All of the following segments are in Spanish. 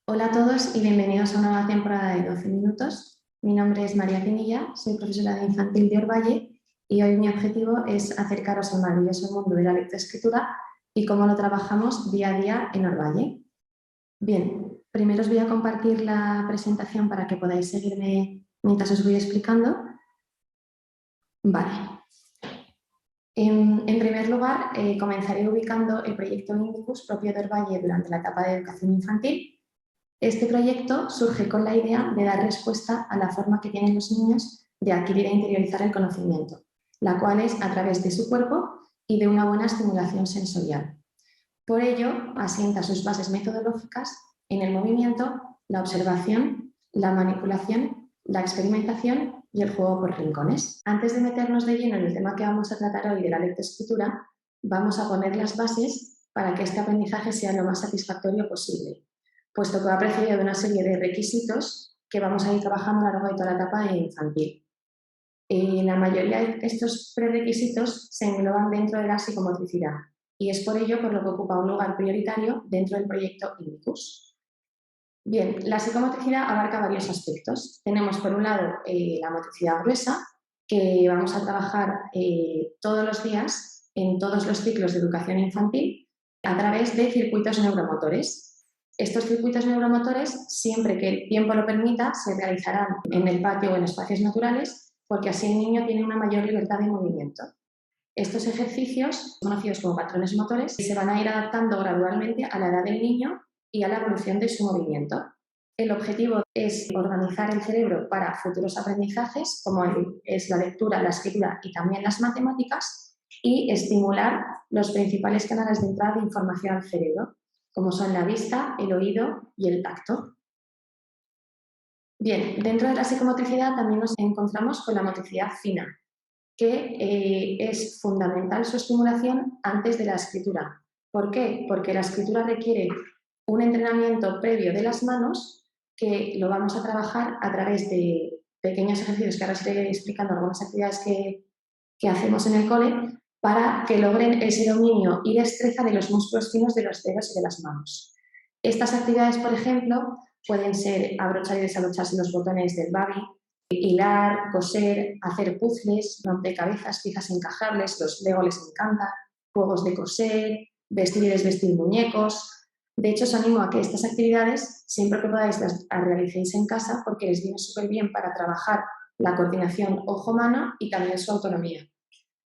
Hola a todos y bienvenidos a una nueva temporada de 12 minutos. Mi nombre es María Pinilla, soy profesora de infantil de Orvalle y hoy mi objetivo es acercaros al maravilloso mundo de la lectoescritura y cómo lo trabajamos día a día en Orvalle. Bien, primero os voy a compartir la presentación para que podáis seguirme mientras os voy explicando. Vale. En primer lugar, comenzaré ubicando el proyecto Indicus propio de Orvalle durante la etapa de educación infantil. Este proyecto surge con la idea de dar respuesta a la forma que tienen los niños de adquirir e interiorizar el conocimiento, la cual es a través de su cuerpo y de una buena estimulación sensorial. Por ello, asienta sus bases metodológicas en el movimiento, la observación, la manipulación, la experimentación y el juego por rincones. Antes de meternos de lleno en el tema que vamos a tratar hoy de la lectoescritura, vamos a poner las bases para que este aprendizaje sea lo más satisfactorio posible, puesto que va precedido de una serie de requisitos que vamos a ir trabajando a lo largo de toda la etapa infantil. La mayoría de estos prerequisitos se engloban dentro de la psicomotricidad y es por ello por lo que ocupa un lugar prioritario dentro del proyecto Indicus. Bien, la psicomotricidad abarca varios aspectos. Tenemos por un lado la motricidad gruesa, que vamos a trabajar todos los días en todos los ciclos de educación infantil a través de circuitos neuromotores. Estos circuitos neuromotores, siempre que el tiempo lo permita, se realizarán en el patio o en espacios naturales, porque así el niño tiene una mayor libertad de movimiento. Estos ejercicios, conocidos como patrones motores, se van a ir adaptando gradualmente a la edad del niño y a la evolución de su movimiento. El objetivo es organizar el cerebro para futuros aprendizajes, como es la lectura, la escritura y también las matemáticas, y estimular los principales canales de entrada de información al cerebro, como son la vista, el oído y el tacto. Bien, dentro de la psicomotricidad también nos encontramos con la motricidad fina, que es fundamental su estimulación antes de la escritura. ¿Por qué? Porque la escritura requiere un entrenamiento previo de las manos que lo vamos a trabajar a través de pequeños ejercicios que ahora os iré explicando algunas actividades que hacemos en el cole para que logren ese dominio y destreza de los músculos finos de los dedos y de las manos. Estas actividades, por ejemplo, pueden ser abrochar y desabrocharse los botones del babi, hilar, coser, hacer puzzles, rompecabezas, piezas encajables, los Lego les encanta, juegos de coser, vestir y desvestir muñecos. De hecho, os animo a que estas actividades, siempre que podáis, las realicéis en casa porque les viene súper bien para trabajar la coordinación ojo-mano y también su autonomía.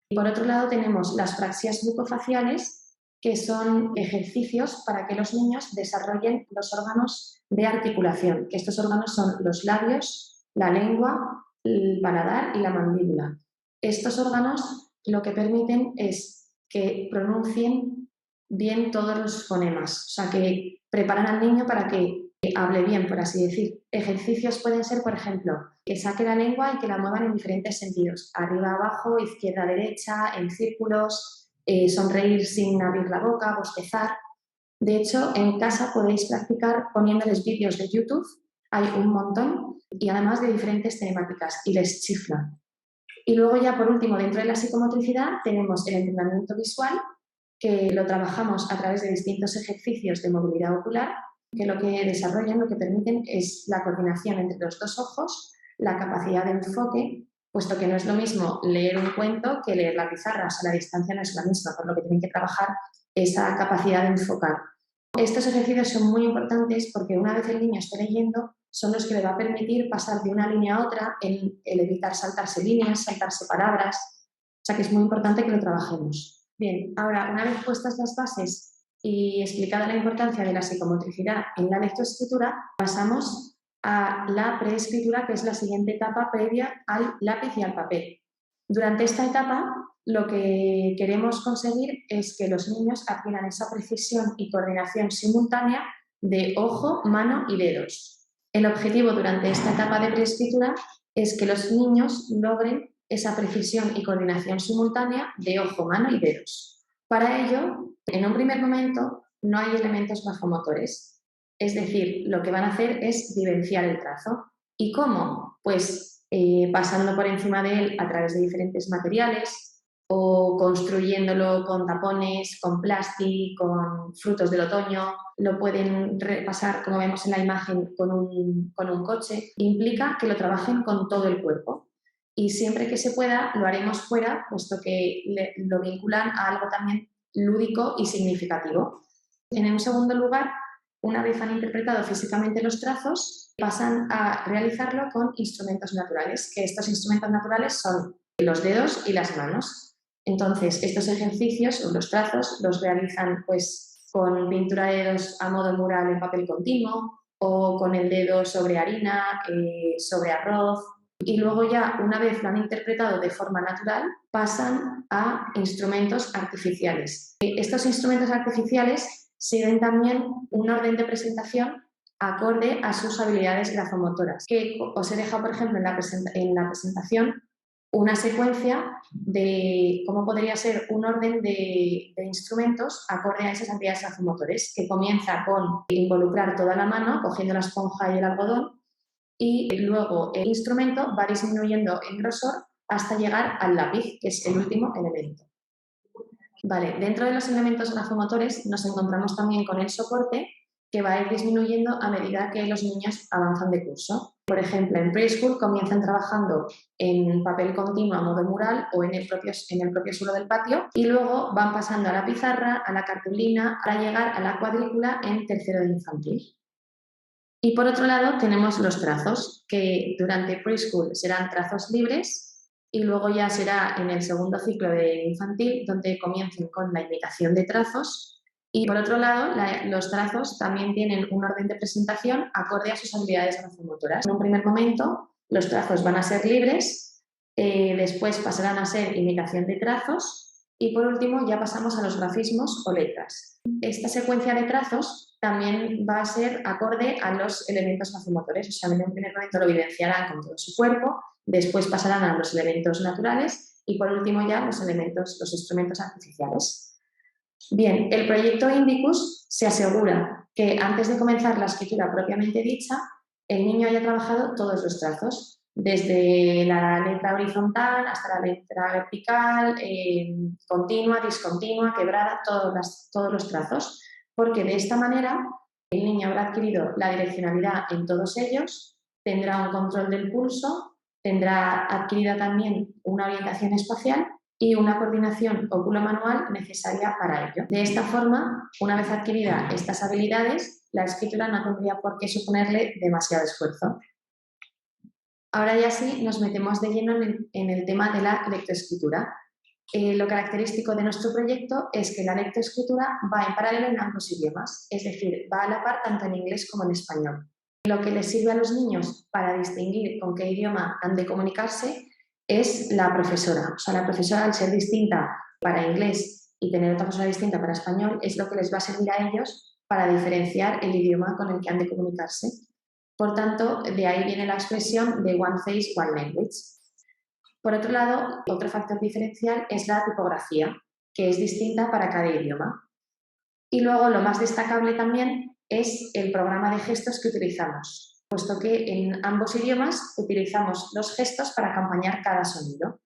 Y por otro lado tenemos las praxias bucofaciales, que son ejercicios para que los niños desarrollen los órganos de articulación, que estos órganos son los labios, la lengua, el paladar y la mandíbula. Estos órganos lo que permiten es que pronuncien bien todos los fonemas, o sea, que preparan al niño para que hable bien, por así decir. Ejercicios pueden ser, por ejemplo, que saque la lengua y que la muevan en diferentes sentidos, arriba, abajo, izquierda, derecha, en círculos, sonreír sin abrir la boca, bostezar. De hecho, en casa podéis practicar poniéndoles vídeos de YouTube, hay un montón, y además de diferentes temáticas, y les chiflan. Y luego ya por último, dentro de la psicomotricidad, tenemos el entrenamiento visual, que lo trabajamos a través de distintos ejercicios de movilidad ocular, que lo que desarrollan, lo que permiten es la coordinación entre los dos ojos, la capacidad de enfoque, puesto que no es lo mismo leer un cuento que leer la pizarra, o sea, la distancia no es la misma, por lo que tienen que trabajar esa capacidad de enfocar. Estos ejercicios son muy importantes porque una vez el niño esté leyendo, son los que le va a permitir pasar de una línea a otra, el evitar saltarse líneas, saltarse palabras, o sea que es muy importante que lo trabajemos. Bien, ahora, una vez puestas las bases y explicada la importancia de la psicomotricidad en la lectoescritura, pasamos a la preescritura, que es la siguiente etapa previa al lápiz y al papel. Durante esta etapa, lo que queremos conseguir es que los niños adquieran esa precisión y coordinación simultánea de ojo, mano y dedos. El objetivo durante esta etapa de preescritura es que los niños logren esa precisión y coordinación simultánea de ojo, mano y dedos. Para ello, en un primer momento, no hay elementos grafomotores. Es decir, lo que van a hacer es vivenciar el trazo. ¿Y cómo? Pues pasando por encima de él a través de diferentes materiales o construyéndolo con tapones, con plástico, con frutos del otoño, lo pueden repasar, como vemos en la imagen, con un coche. Implica que lo trabajen con todo el cuerpo y siempre que se pueda lo haremos fuera, puesto que lo vinculan a algo también lúdico y significativo. En un segundo lugar, una vez han interpretado físicamente los trazos, pasan a realizarlo con instrumentos naturales, que estos instrumentos naturales son los dedos y las manos. Entonces, estos ejercicios o los trazos los realizan pues con pintura de dedos a modo mural en papel continuo o con el dedo sobre harina, sobre arroz. Y luego ya, una vez lo han interpretado de forma natural, pasan a instrumentos artificiales. Estos instrumentos artificiales siguen también un orden de presentación acorde a sus habilidades grafomotoras. Que os he dejado, por ejemplo, en la presentación una secuencia de cómo podría ser un orden de instrumentos acorde a esas habilidades grafomotores, que comienza con involucrar toda la mano, cogiendo la esponja y el algodón, y luego el instrumento va disminuyendo en grosor hasta llegar al lápiz, que es el último elemento. Vale, dentro de los elementos grafomotores nos encontramos también con el soporte, que va a ir disminuyendo a medida que los niños avanzan de curso. Por ejemplo, en preschool comienzan trabajando en papel continuo a modo mural o en el propio suelo del patio y luego van pasando a la pizarra, a la cartulina, para llegar a la cuadrícula en tercero de infantil. Y por otro lado tenemos los trazos, que durante preschool serán trazos libres y luego ya será en el segundo ciclo de infantil donde comiencen con la imitación de trazos. Y por otro lado, los trazos también tienen un orden de presentación acorde a sus habilidades grafomotoras. En un primer momento, los trazos van a ser libres, después pasarán a ser imitación de trazos y por último ya pasamos a los grafismos o letras. Esta secuencia de trazos también va a ser acorde a los elementos grafomotores, o sea, en un primer momento lo evidenciarán con todo su cuerpo, después pasarán a los elementos naturales y por último ya los instrumentos artificiales. Bien, el proyecto Indicus se asegura que antes de comenzar la escritura propiamente dicha, el niño haya trabajado todos los trazos, desde la letra horizontal hasta la letra vertical, continua, discontinua, quebrada, todos los trazos, porque de esta manera el niño habrá adquirido la direccionalidad en todos ellos, tendrá un control del pulso, tendrá adquirida también una orientación espacial y una coordinación óculo-manual necesaria para ello. De esta forma, una vez adquiridas estas habilidades, la escritura no tendría por qué suponerle demasiado esfuerzo. Ahora ya sí nos metemos de lleno en el tema de la lectoescritura. Lo característico de nuestro proyecto es que la lectoescritura va en paralelo en ambos idiomas, es decir, va a la par tanto en inglés como en español. Lo que les sirve a los niños para distinguir con qué idioma han de comunicarse es la profesora. O sea, la profesora, al ser distinta para inglés y tener otra profesora distinta para español, es lo que les va a servir a ellos para diferenciar el idioma con el que han de comunicarse. Por tanto, de ahí viene la expresión de One Face, One Language. Por otro lado, otro factor diferencial es la tipografía, que es distinta para cada idioma. Y luego, lo más destacable también es el programa de gestos que utilizamos, puesto que en ambos idiomas utilizamos los gestos para acompañar cada sonido.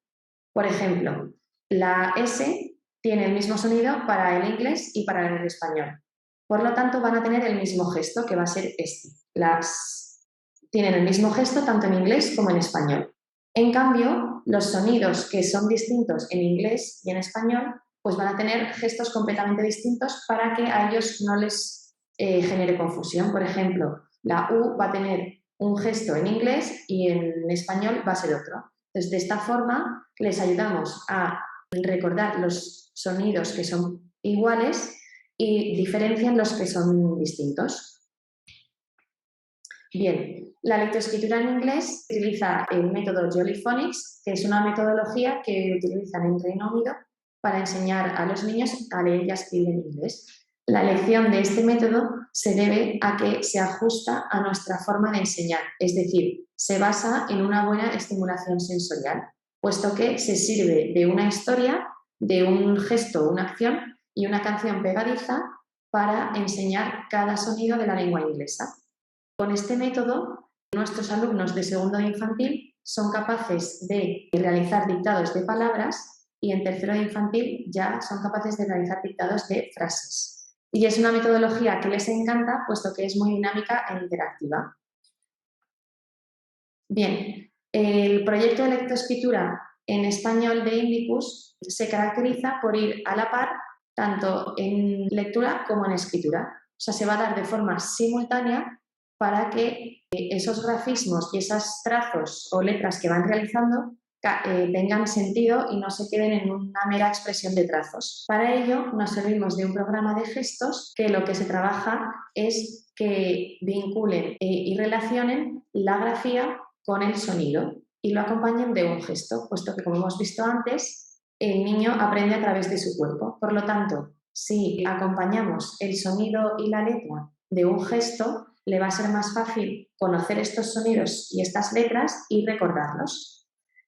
Por ejemplo, la S tiene el mismo sonido para el inglés y para el español. Por lo tanto, van a tener el mismo gesto, que va a ser este. Las tienen el mismo gesto tanto en inglés como en español. En cambio, los sonidos que son distintos en inglés y en español, pues van a tener gestos completamente distintos para que a ellos no les genere confusión. Por ejemplo, la U va a tener un gesto en inglés y en español va a ser otro. Entonces, de esta forma, les ayudamos a recordar los sonidos que son iguales y diferencian los que son distintos. Bien, la lectoescritura en inglés utiliza el método Jolly Phonics, que es una metodología que utilizan en Reino Unido para enseñar a los niños a leer y a escribir en inglés. La elección de este método se debe a que se ajusta a nuestra forma de enseñar, es decir, se basa en una buena estimulación sensorial, puesto que se sirve de una historia, de un gesto, una acción y una canción pegadiza para enseñar cada sonido de la lengua inglesa. Con este método, nuestros alumnos de segundo de infantil son capaces de realizar dictados de palabras y en tercero de infantil ya son capaces de realizar dictados de frases. Y es una metodología que les encanta, puesto que es muy dinámica e interactiva. Bien, el proyecto de lectoescritura en español de Indicus se caracteriza por ir a la par tanto en lectura como en escritura. O sea, se va a dar de forma simultánea para que esos grafismos y esos trazos o letras que van realizando tengan sentido y no se queden en una mera expresión de trazos. Para ello nos servimos de un programa de gestos que lo que se trabaja es que vinculen y relacionen la grafía con el sonido y lo acompañen de un gesto, puesto que, como hemos visto antes, el niño aprende a través de su cuerpo. Por lo tanto, si acompañamos el sonido y la letra de un gesto, le va a ser más fácil conocer estos sonidos y estas letras y recordarlos.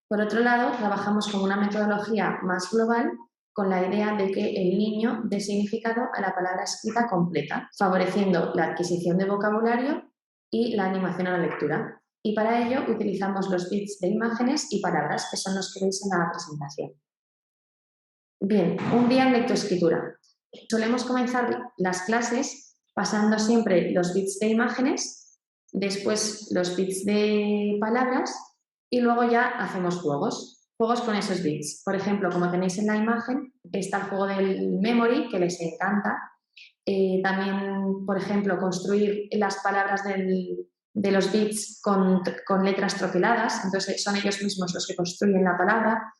Por otro lado, trabajamos con una metodología más global con la idea de que el niño dé significado a la palabra escrita completa, favoreciendo la adquisición de vocabulario y la animación a la lectura. Y para ello utilizamos los bits de imágenes y palabras, que son los que veis en la presentación. Bien, un día en lectoescritura. Solemos comenzar las clases pasando siempre los bits de imágenes, después los bits de palabras y luego ya hacemos juegos. Juegos con esos bits. Por ejemplo, como tenéis en la imagen, está el juego del memory, que les encanta. También, por ejemplo, construir las palabras de los bits con letras troqueladas, entonces son ellos mismos los que construyen la palabra.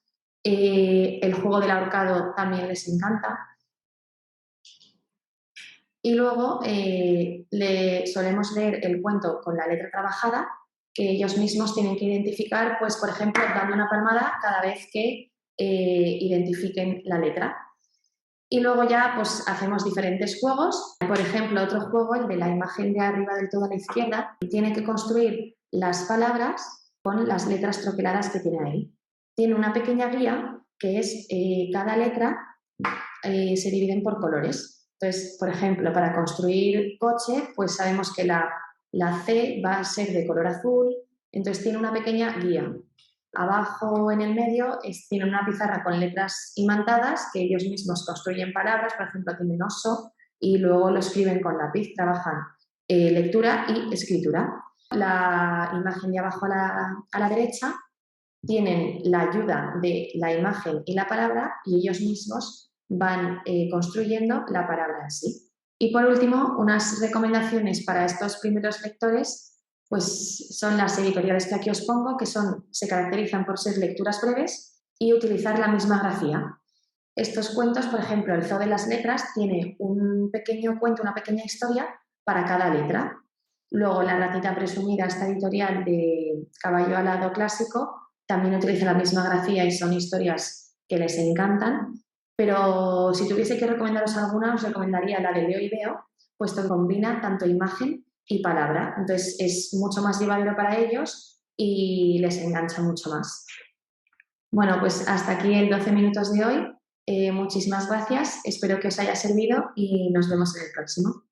El juego del ahorcado también les encanta. Y luego le solemos leer el cuento con la letra trabajada, que ellos mismos tienen que identificar, pues por ejemplo, dando una palmada cada vez que identifiquen la letra. Y luego ya pues hacemos diferentes juegos. Por ejemplo, otro juego, el de la imagen de arriba del todo a la izquierda, tiene que construir las palabras con las letras troqueladas que tiene ahí. Tiene una pequeña guía que es cada letra se dividen por colores. Entonces, por ejemplo, para construir coche, pues sabemos que la C va a ser de color azul, entonces tiene una pequeña guía. Abajo en el medio tiene una pizarra con letras imantadas que ellos mismos construyen palabras, por ejemplo, tienen oso y luego lo escriben con lápiz, trabajan lectura y escritura. La imagen de abajo a la derecha tienen la ayuda de la imagen y la palabra y ellos mismos van construyendo la palabra en sí. Y por último, unas recomendaciones para estos primeros lectores pues son las editoriales que aquí os pongo, que se caracterizan por ser lecturas breves y utilizar la misma grafía. Estos cuentos, por ejemplo, el Zoo de las Letras tiene un pequeño cuento, una pequeña historia para cada letra. Luego, La Ratita Presumida, esta editorial de Caballo Alado clásico, también utiliza la misma grafía y son historias que les encantan. Pero si tuviese que recomendaros alguna, os recomendaría la de Leo y Veo, puesto que combina tanto imagen y palabra. Entonces es mucho más llevadero para ellos y les engancha mucho más. Bueno, pues hasta aquí el 12 minutos de hoy. Muchísimas gracias, espero que os haya servido y nos vemos en el próximo.